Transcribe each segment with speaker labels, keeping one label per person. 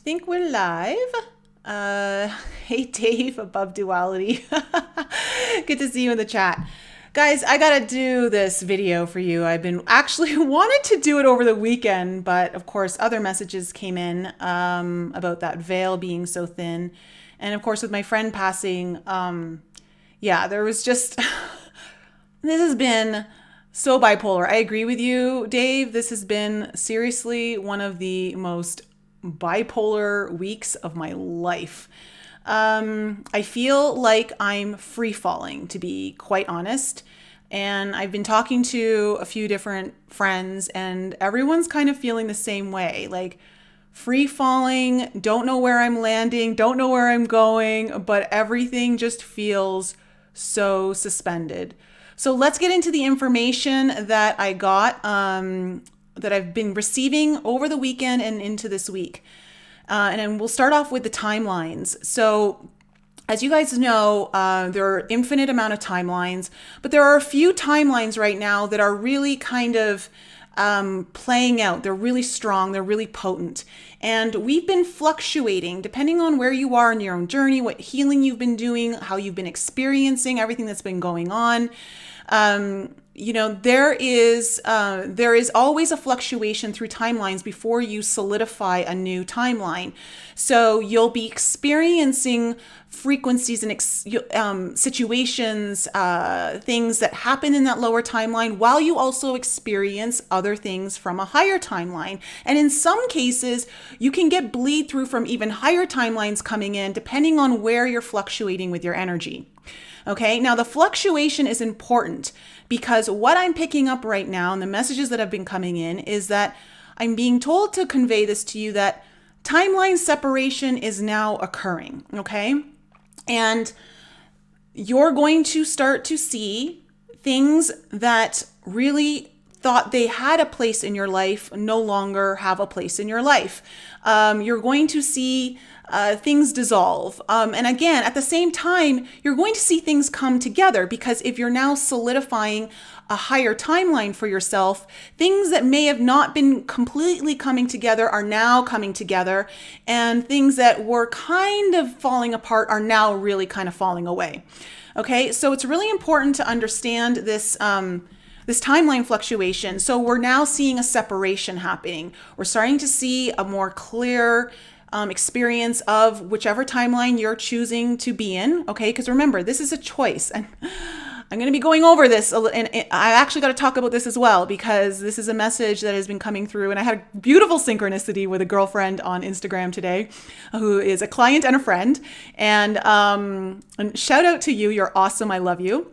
Speaker 1: think we're live. Hey, Dave, above duality. Good to see you in the chat. Guys, I gotta do this video for you. I've been actually wanted to do it over the weekend, but of course other messages came in about that veil being so thin. And of course with my friend passing, yeah, there was just, this has been so bipolar. I agree with you, Dave. This has been seriously one of the most bipolar weeks of my life. I feel like I'm free falling, to be quite honest. And I've been talking to a few different friends, and everyone's kind of feeling the same way. Like, free falling, don't know where I'm landing, don't know where I'm going, but everything just feels so suspended. So let's get into the information that I got, that I've been receiving over the weekend and into this week. And then we'll start off with the timelines. So as you guys know, there are infinite amount of timelines, but there are a few timelines right now that are really kind of playing out. They're really strong. They're really potent. And we've been fluctuating depending on where you are in your own journey, what healing you've been doing, how you've been experiencing everything that's been going on. You know, there is always a fluctuation through timelines before you solidify a new timeline. So you'll be experiencing frequencies and situations, things that happen in that lower timeline, while you also experience other things from a higher timeline. And in some cases, you can get bleed through from even higher timelines coming in, depending on where you're fluctuating with your energy. Okay, now the fluctuation is important because what I'm picking up right now and the messages that have been coming in is that I'm being told to convey this to you, that timeline separation is now occurring, okay? And you're going to start to see things that really thought they had a place in your life no longer have a place in your life. You're going to see things dissolve. And again, at the same time, you're going to see things come together, because if you're now solidifying a higher timeline for yourself, things that may have not been completely coming together are now coming together, and things that were kind of falling apart are now really kind of falling away. Okay, so it's really important to understand this this timeline fluctuation. So we're now seeing a separation happening. We're starting to see a more clear experience of whichever timeline you're choosing to be in. Okay, because remember, this is a choice. And I'm going to be going over this, and I actually got to talk about this as well, because this is a message that has been coming through. And I had a beautiful synchronicity with a girlfriend on Instagram today, who is a client and a friend. And shout out to you. You're awesome. I love you.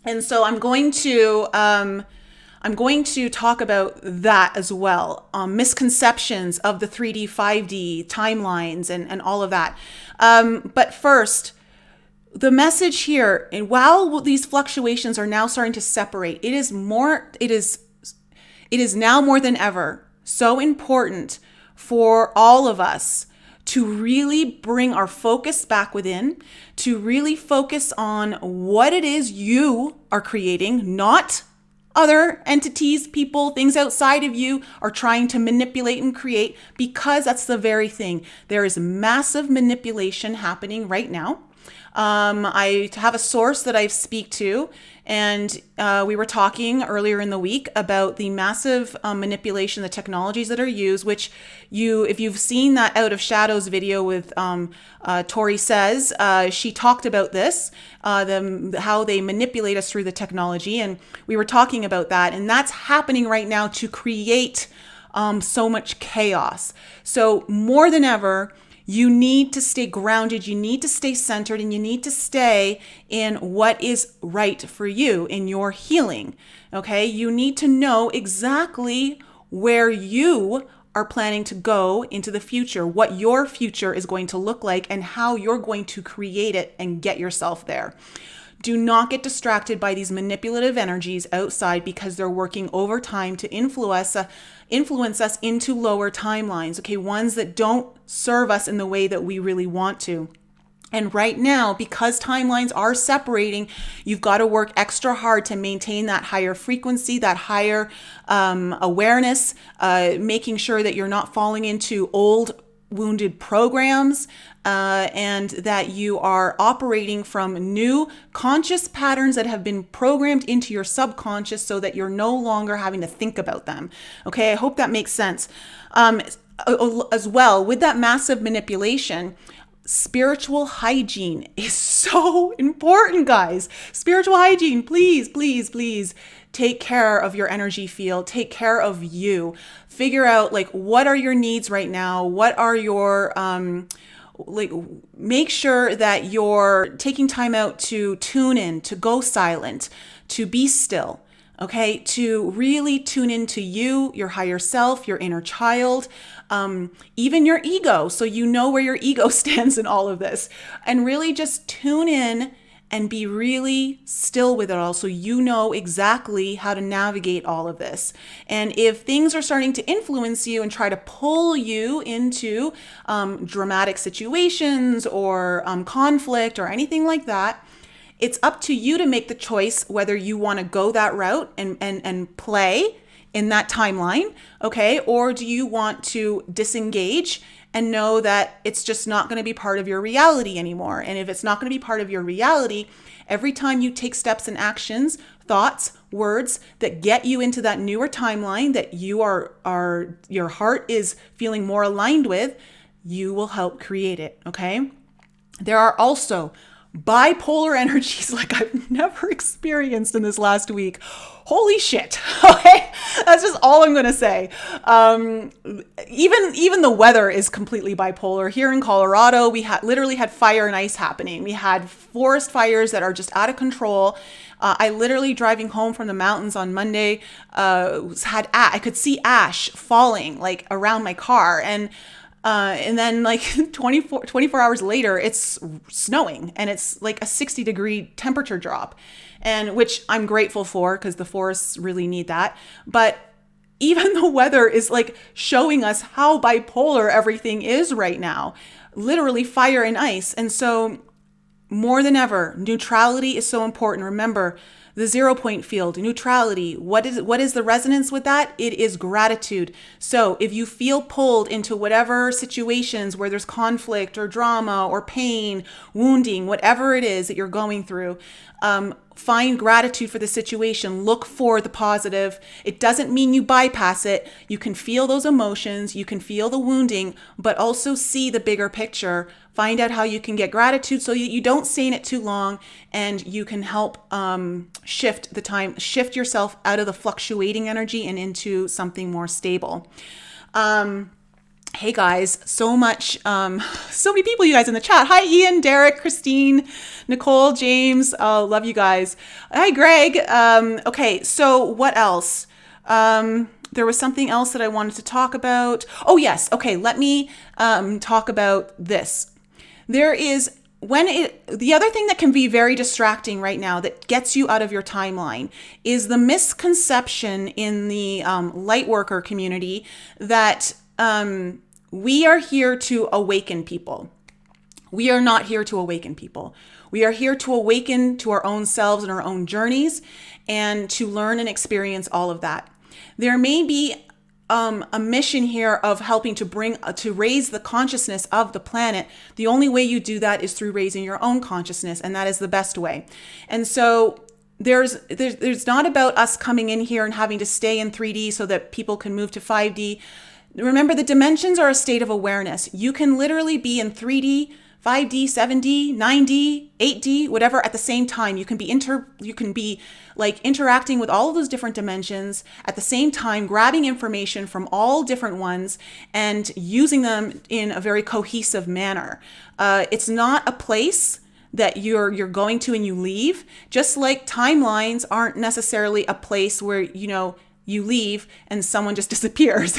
Speaker 1: And so I'm going to talk about that as well. Misconceptions of the 3D, 5D timelines and all of that. But first, the message here, and while these fluctuations are now starting to separate, it is now more than ever so important for all of us to really bring our focus back within, to really focus on what it is you are creating, not other entities, people, things outside of you are trying to manipulate and create, because that's the very thing. There is massive manipulation happening right now. I have a source that I speak to, and we were talking earlier in the week about the massive manipulation, the technologies that are used, which if you've seen that Out of Shadows video with Tori Says, she talked about this, how they manipulate us through the technology, and we were talking about that, and that's happening right now to create so much chaos. So more than ever, you need to stay grounded, you need to stay centered, and you need to stay in what is right for you in your healing, okay? You need to know exactly where you are planning to go into the future, what your future is going to look like, and how you're going to create it and get yourself there. Do not get distracted by these manipulative energies outside, because they're working overtime to influence us into lower timelines, okay? Ones that don't serve us in the way that we really want to. And right now, because timelines are separating, you've got to work extra hard to maintain that higher frequency, that higher awareness, making sure that you're not falling into old wounded programs, and that you are operating from new conscious patterns that have been programmed into your subconscious so that you're no longer having to think about them. Okay, I hope that makes sense. As well, with that massive manipulation, spiritual hygiene is so important, guys. Spiritual hygiene, please, please, please take care of your energy field, take care of you. Figure out like what are your needs right now? What are your make sure that you're taking time out to tune in, to go silent, to be still. Okay, to really tune into you, your higher self, your inner child, even your ego. So you know where your ego stands in all of this, and really just tune in and be really still with it all so you know exactly how to navigate all of this. And if things are starting to influence you and try to pull you into dramatic situations or conflict or anything like that, it's up to you to make the choice whether you want to go that route and play in that timeline, okay? Or do you want to disengage and know that it's just not going to be part of your reality anymore? And if it's not going to be part of your reality, every time you take steps and actions, thoughts, words that get you into that newer timeline that you are your heart is feeling more aligned with, you will help create it, okay? There are also bipolar energies like I've never experienced in this last week. Holy shit. Okay. That's just all I'm going to say. Even the weather is completely bipolar. Here in Colorado, we literally had fire and ice happening. We had forest fires that are just out of control. I literally driving home from the mountains on Monday, I could see ash falling like around my car, and then like 24 hours later, it's snowing and it's like a 60-degree temperature drop, and which I'm grateful for because the forests really need that. But even the weather is like showing us how bipolar everything is right now, literally fire and ice. And so more than ever, neutrality is so important. Remember, the 0 point field, neutrality. What is the resonance with that? It is gratitude. So if you feel pulled into whatever situations where there's conflict or drama or pain, wounding, whatever it is that you're going through, find gratitude for the situation. Look for the positive. It doesn't mean you bypass it. You can feel those emotions. You can feel the wounding, but also see the bigger picture. Find out how you can get gratitude so you don't stay in it too long, and you can help shift yourself out of the fluctuating energy and into something more stable. Hey guys, so many people, you guys in the chat. Hi, Ian, Derek, Christine, Nicole, James. Love you guys. Hi, Greg. Okay, so what else? There was something else that I wanted to talk about. Oh yes. Okay. Let me talk about this. The other thing that can be very distracting right now that gets you out of your timeline is the misconception in the light worker community that we are here to awaken people. We are not here to awaken people. We are here to awaken to our own selves and our own journeys and to learn and experience all of that. There may be a mission here of helping to raise the consciousness of the planet. The only way you do that is through raising your own consciousness, and that is the best way. And so there's not about us coming in here and having to stay in 3D so that people can move to 5D. Remember, the dimensions are a state of awareness. You can literally be in 3D, 5D, 7D, 9D, 8D, whatever at the same time. You can be like interacting with all of those different dimensions at the same time, grabbing information from all different ones and using them in a very cohesive manner. It's not a place that you're going to and you leave, just like timelines aren't necessarily a place where, you leave and someone just disappears,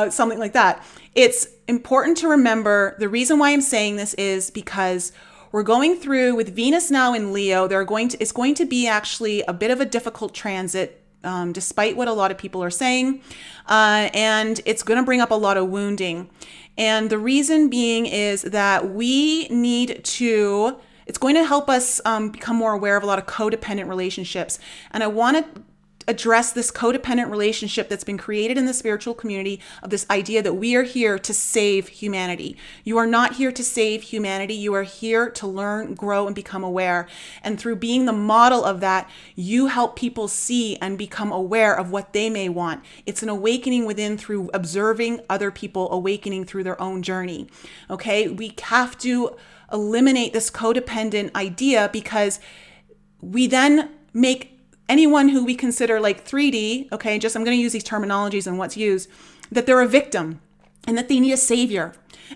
Speaker 1: something like that. It's important to remember, the reason why I'm saying this is because we're going through, with Venus now in Leo, it's going to be actually a bit of a difficult transit, despite what a lot of people are saying. And it's going to bring up a lot of wounding. And the reason being is that it's going to help us become more aware of a lot of codependent relationships. And I want to address this codependent relationship that's been created in the spiritual community of this idea that we are here to save humanity. You are not here to save humanity. You are here to learn, grow, and become aware. And through being the model of that, you help people see and become aware of what they may want. It's an awakening within through observing other people awakening through their own journey. Okay, we have to eliminate this codependent idea, because we then make anyone who we consider like 3D, okay, just I'm going to use these terminologies and what's used, that they're a victim and that they need a savior.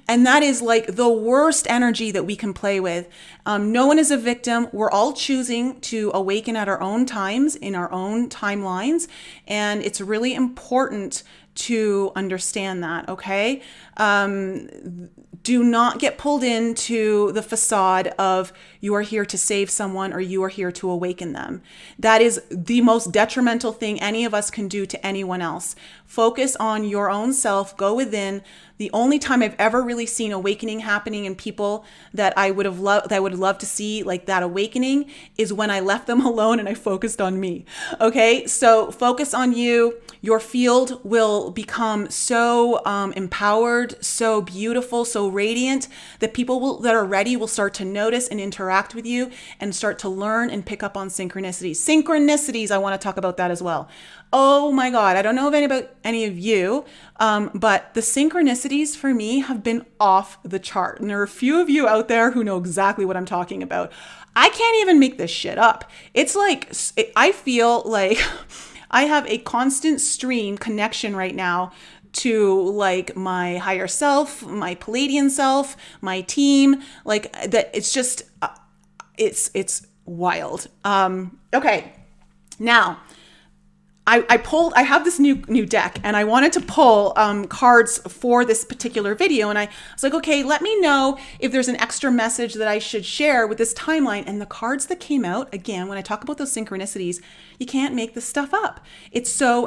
Speaker 1: And that is like the worst energy that we can play with. No one is a victim. We're all choosing to awaken at our own times, in our own timelines. And it's really important to understand that, okay? Do not get pulled into the facade of you are here to save someone or you are here to awaken them. That is the most detrimental thing any of us can do to anyone else. Focus on your own self, go within. The only time I've ever really seen awakening happening in people that I would love to see like that awakening is when I left them alone and I focused on me. Okay, so focus on you. Your field will become so empowered, so beautiful, so radiant that people that are ready will start to notice and interact with you and start to learn and pick up on synchronicities. Synchronicities, I want to talk about that as well. Oh my God, I don't know about any of you, but the synchronicities for me have been off the chart. And there are a few of you out there who know exactly what I'm talking about. I can't even make this shit up. It's like, I feel like I have a constant stream connection right now to like my higher self, my Palladian self, my team, like that. It's just, it's wild. Okay. Now, I have this new deck and I wanted to pull cards for this particular video. And I was like, okay, let me know if there's an extra message that I should share with this timeline. And the cards that came out, again, when I talk about those synchronicities, you can't make this stuff up. It's so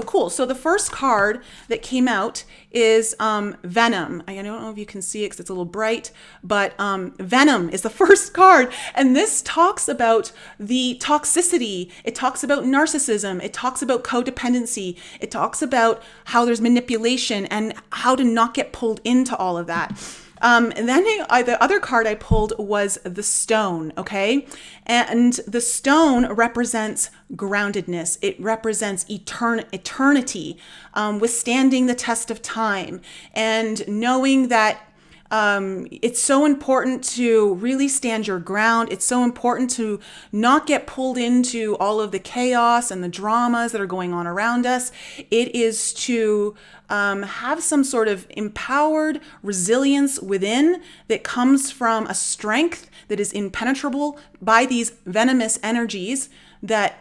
Speaker 1: cool. So the first card that came out is Venom. I don't know if you can see it because it's a little bright, but Venom is the first card. And this talks about the toxicity. It talks about narcissism. It talks about codependency. It talks about how there's manipulation and how to not get pulled into all of that. And then the other card I pulled was the stone, okay? And the stone represents groundedness. It represents eternity, withstanding the test of time, and knowing that it's so important to really stand your ground. It's so important to not get pulled into all of the chaos and the dramas that are going on around us. It is to have some sort of empowered resilience within that comes from a strength that is impenetrable by these venomous energies that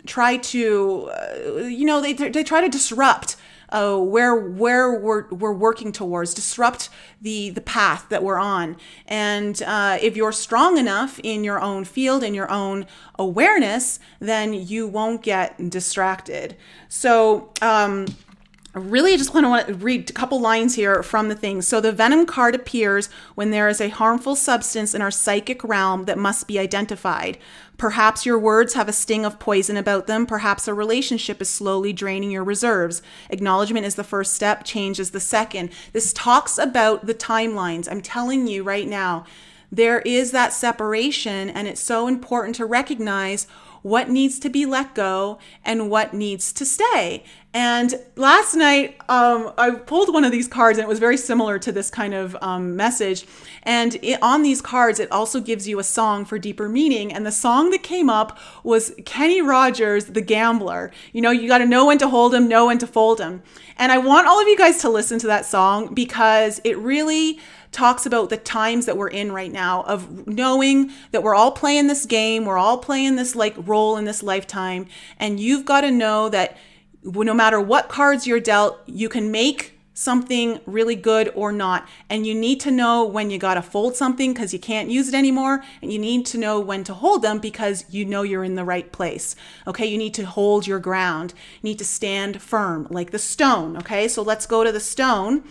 Speaker 1: try to, they try to disrupt where we're working towards, disrupt the path that we're on. And if you're strong enough in your own field and your own awareness, then you won't get distracted. So I really just want to read a couple lines here from the thing. So the Venom card appears when there is a harmful substance in our psychic realm that must be identified. Perhaps your words have a sting of poison about them. Perhaps a relationship is slowly draining your reserves. Acknowledgement is the first step. Change is the second. This talks about the timelines. I'm telling you right now, there is that separation, and it's so important to recognize what needs to be let go and what needs to stay. And last night, I pulled one of these cards and it was very similar to this kind of message. And on these cards, it also gives you a song for deeper meaning. And the song that came up was Kenny Rogers, The Gambler. You know, you got to know when to hold him, know when to fold him. And I want all of you guys to listen to that song because it really talks about the times that we're in right now, of knowing that we're all playing this game, we're all playing this like role in this lifetime, and you've got to know that no matter what cards you're dealt, you can make something really good or not, and you need to know when you got to fold something because you can't use it anymore, and you need to know when to hold them because you know you're in the right place. Okay, you need to hold your ground, you need to stand firm like the stone. Okay, so let's go to the stone.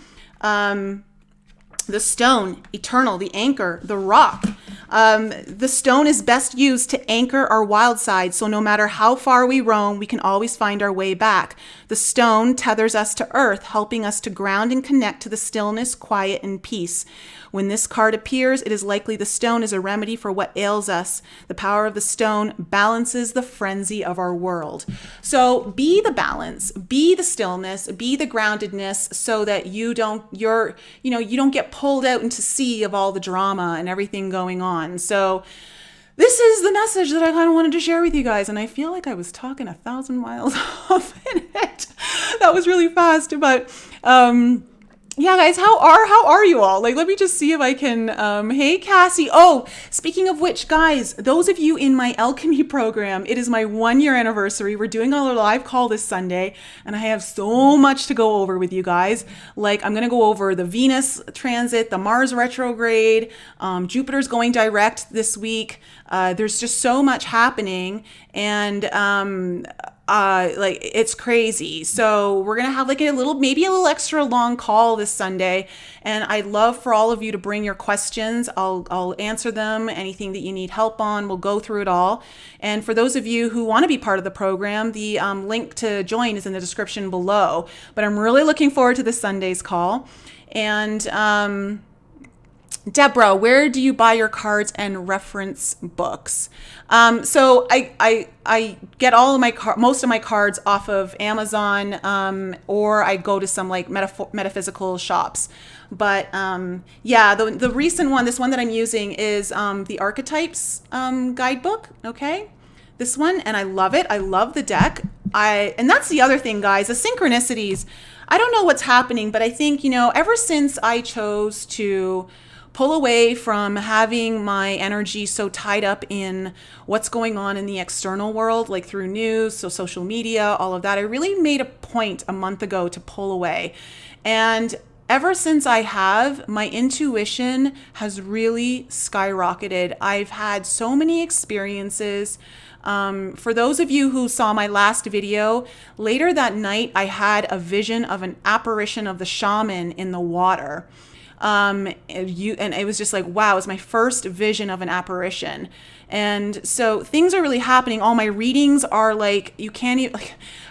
Speaker 1: The stone, eternal, the anchor, the rock. The stone is best used to anchor our wild side, so no matter how far we roam, we can always find our way back. The stone tethers us to earth, helping us to ground and connect to the stillness, quiet, and peace. When this card appears, it is likely the stone is a remedy for what ails us. The power of the stone balances the frenzy of our world. So be the balance, be the stillness, be the groundedness, so that you don't get pulled out into sea of all the drama and everything going on. So this is the message that I kind of wanted to share with you guys. And I feel like I was talking 1,000 miles off in it. That was really fast, but yeah, guys, how are you all? Like, let me just see if I can, hey, Cassie. Oh, speaking of which, guys, those of you in my alchemy program, it is my 1-year anniversary. We're doing a live call this Sunday, and I have so much to go over with you guys. Like, I'm going to go over the Venus transit, the Mars retrograde, Jupiter's going direct this week. There's just so much happening, and like, it's crazy. So we're gonna have like maybe a little extra long call this Sunday, and I'd love for all of you to bring your questions. I'll answer them. Anything that you need help on, we'll go through it all. And for those of you who want to be part of the program, the link to join is in the description below. But I'm really looking forward to this Sunday's call. And Deborah, where do you buy your cards and reference books? So I get all of most of my cards off of Amazon, or I go to some like metaphysical shops. But yeah, the recent one, this one that I'm using is the Archetypes guidebook. Okay, this one, and I love it. I love the deck. And that's the other thing, guys, the synchronicities. I don't know what's happening, but I think, ever since I chose to pull away from having my energy so tied up in what's going on in the external world, like through news, so social media, all of that, I really made a point a month ago to pull away. And ever since I have, my intuition has really skyrocketed. I've had so many experiences. For those of you who saw my last video, later that night, I had a vision of an apparition of the shaman in the water. And it was just like, wow, it's my first vision of an apparition. And so things are really happening. All my readings are like, you can't even,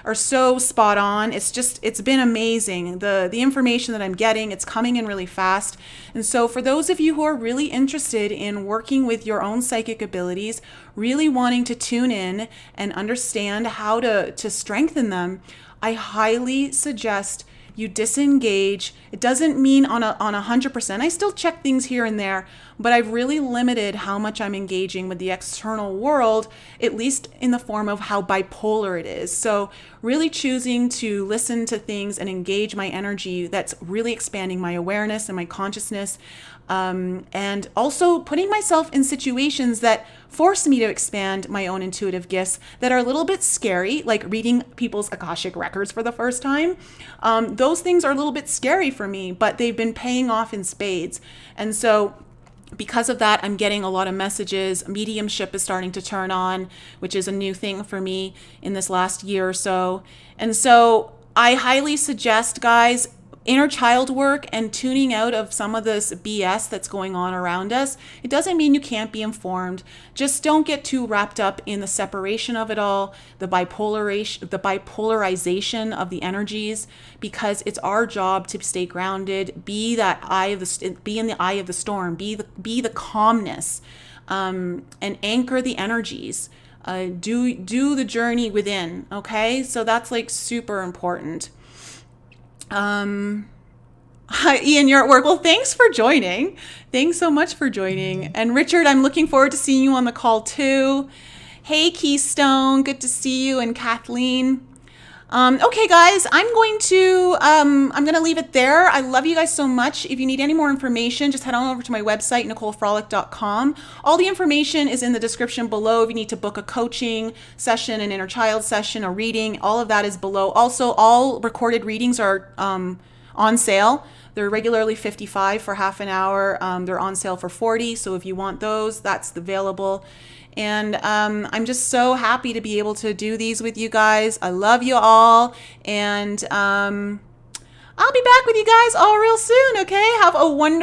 Speaker 1: are so spot on. It's been amazing. The information that I'm getting, it's coming in really fast. And so for those of you who are really interested in working with your own psychic abilities, really wanting to tune in and understand how to strengthen them, I highly suggest you disengage. It doesn't mean on 100%. I still check things here and there, but I've really limited how much I'm engaging with the external world, at least in the form of how bipolar it is. So really choosing to listen to things and engage my energy that's really expanding my awareness and my consciousness. And also putting myself in situations that force me to expand my own intuitive gifts that are a little bit scary, like reading people's Akashic records for the first time. Those things are a little bit scary for me, but they've been paying off in spades. And so because of that, I'm getting a lot of messages. Mediumship is starting to turn on, which is a new thing for me in this last year or so. And so I highly suggest, guys, inner child work and tuning out of some of this BS that's going on around us. It doesn't mean you can't be informed. Just don't get too wrapped up in the separation of it all, the bipolarization of the energies, because it's our job to stay grounded, be in the eye of the storm, be the calmness, and anchor the energies. Do the journey within. Okay, so that's like super important. Hi, Ian, you're at work. Well, thanks for joining. Thanks so much for joining. And Richard, I'm looking forward to seeing you on the call too. Hey, Keystone, good to see you. And Kathleen. Okay, guys, I'm going to leave it there. I love you guys so much. If you need any more information, just head on over to my website, NicoleFrolic.com. All the information is in the description below. If you need to book a coaching session, an inner child session, a reading, all of that is below. Also, all recorded readings are on sale. They're regularly $55 for half an hour. They're on sale for $40. So if you want those, that's available. And I'm just so happy to be able to do these with you guys. I love you all. And I'll be back with you guys all real soon, okay? Have a wonderful